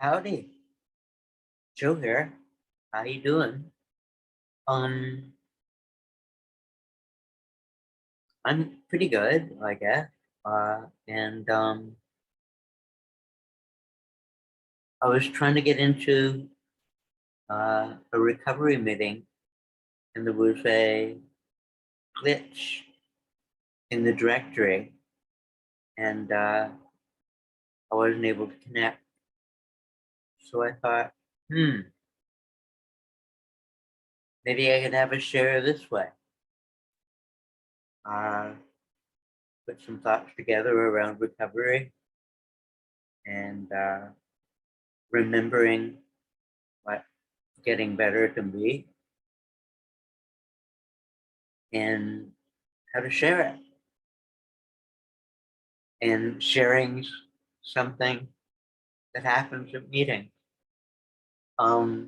Howdy, Joe here. How you doing? Um, I'm pretty good, I guess. And I was trying to get into a recovery meeting, and there was a glitch in the directory, and I wasn't able to connect. So I thought, maybe I could have a share this way. Uh, put some thoughts together around recovery and remembering what getting better can be and how to share it. And sharing something that happens at meetings. I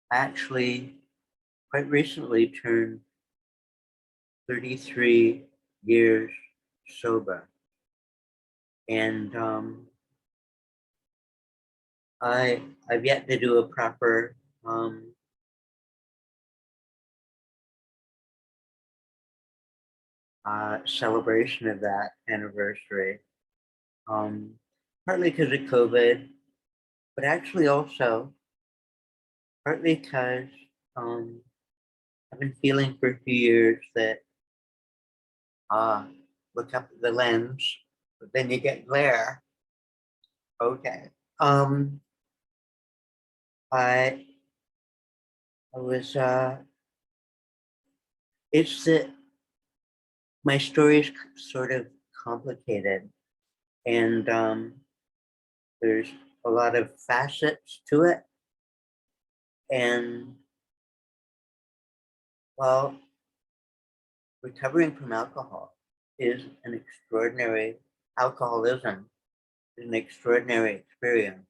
actually quite recently turned 33 years sober. And I've yet to do a proper celebration of that anniversary. Partly because of COVID, but actually also partly because I've been feeling for a few years that look up at the lens, but then you get glare. Okay. Um, I I was it's that my story is sort of complicated, and there's a lot of facets to it. And well, recovering from alcohol is an extraordinary alcoholism is an extraordinary experience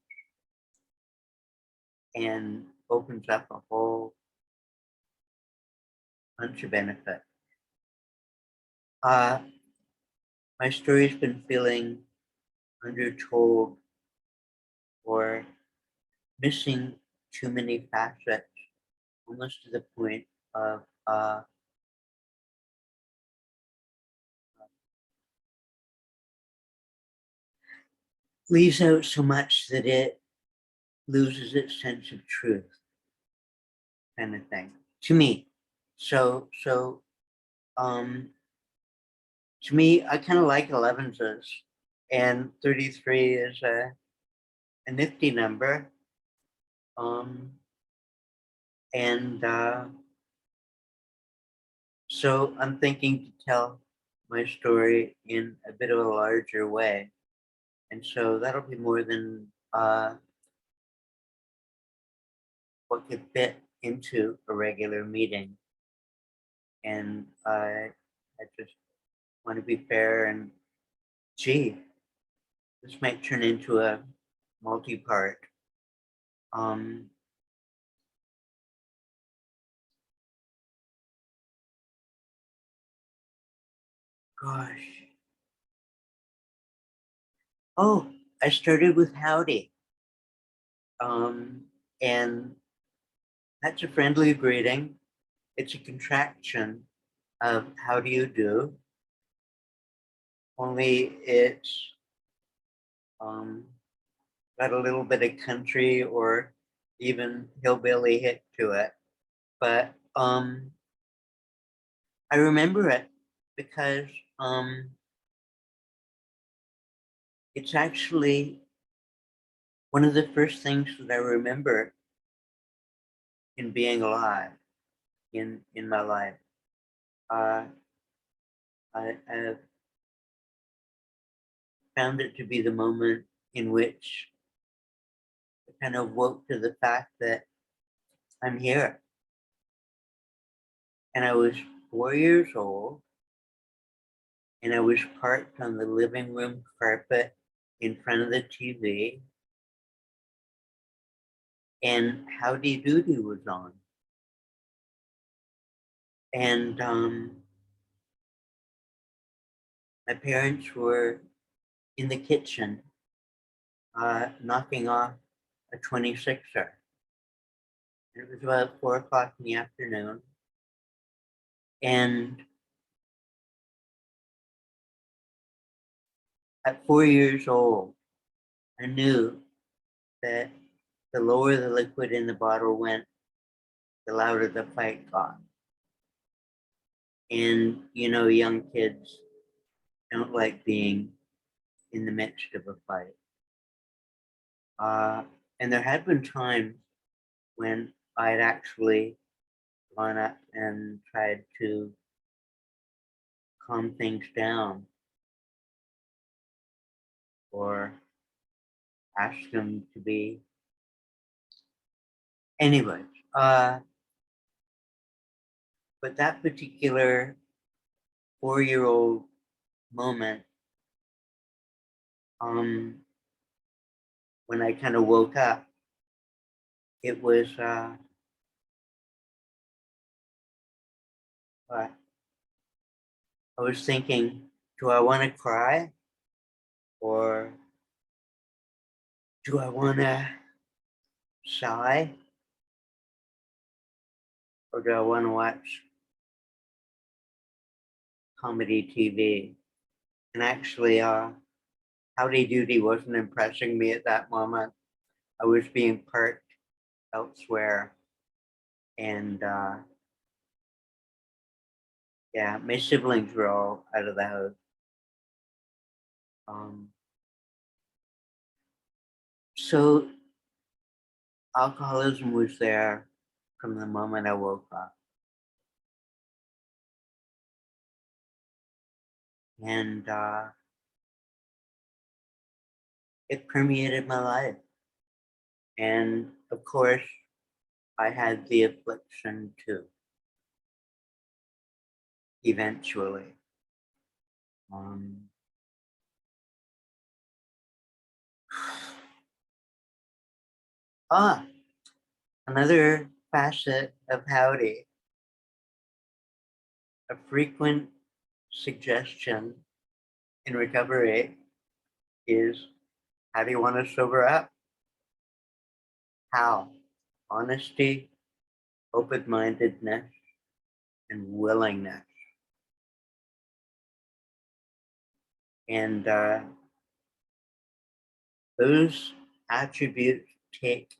and opens up a whole bunch of benefits. Uh, my story's been feeling undertold or missing too many facets, almost to the point of leaves out so much that it loses its sense of truth, kind of thing. To me. So um to me, I kind of like 11s, and 33 is a nifty number. Um and So I'm thinking to tell my story in a bit of a larger way. And so that'll be more than what could fit into a regular meeting. And I just want to be fair, and gee, this might turn into a multi-part. Um, gosh. Oh, I started with Howdy. And that's a friendly greeting. It's a contraction of how do you do, only it's um, got a little bit of country or even hillbilly hit to it. But I remember it because it's actually one of the first things that I remember in being alive in my life. Uh, I found it to be the moment in which I kind of woke to the fact that I'm here. And I was 4 years old, and I was parked on the living room carpet in front of the TV, and Howdy Doody was on. And my parents were in the kitchen, knocking off a 26er. It was about 4 o'clock in the afternoon. And at 4 years old, I knew that the lower the liquid in the bottle went, the louder the fight got. And, you know, young kids don't like being in the midst of a fight. And there had been times when I'd actually gone up and tried to calm things down or ask them to be. Anyways, but that particular 4-year-old moment, when I kind of woke up, it was I was thinking, do I want to cry, or do I want to sigh, or do I want to watch comedy TV? And actually, Howdy Doody wasn't impressing me at that moment. I was being parked elsewhere, and yeah, my siblings were all out of the house. So alcoholism was there from the moment I woke up. And it permeated my life. And of course, I had the affliction too, eventually. Another facet of Howdy, a frequent suggestion in recovery is, how do you want to sober up? How? Honesty, open-mindedness, and willingness. And those attributes take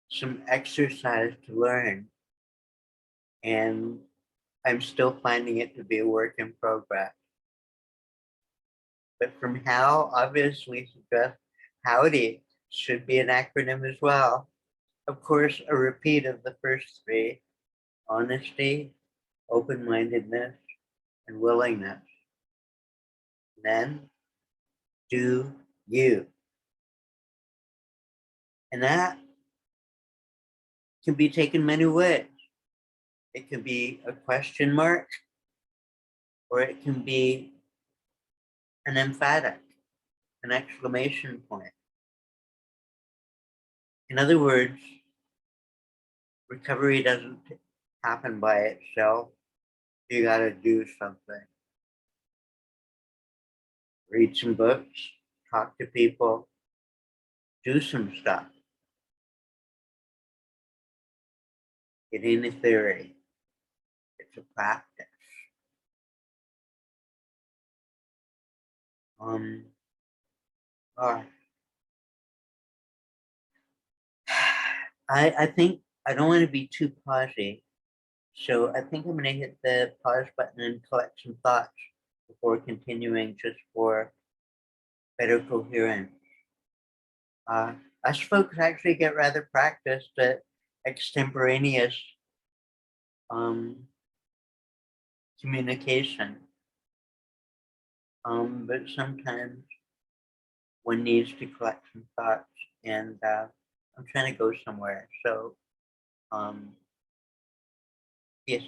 some exercise to learn. And I'm still finding it to be a work in progress. But from how, obviously suggests Howdy should be an acronym as well. Of course, a repeat of the first three: honesty, open-mindedness, and willingness. Then, do you. And that can be taken many ways. It can be a question mark, or it can be an emphatic, an exclamation point. In other words, recovery doesn't happen by itself. You got to do something. Read some books, talk to people, do some stuff. It ain't a theory, it's a practice. I think I don't want to be too pausey, so I think I'm going to hit the pause button and collect some thoughts before continuing, just for better coherence. Us folks actually get rather practiced at extemporaneous communication, but sometimes one needs to collect some thoughts, and I'm trying to go somewhere. So, yes,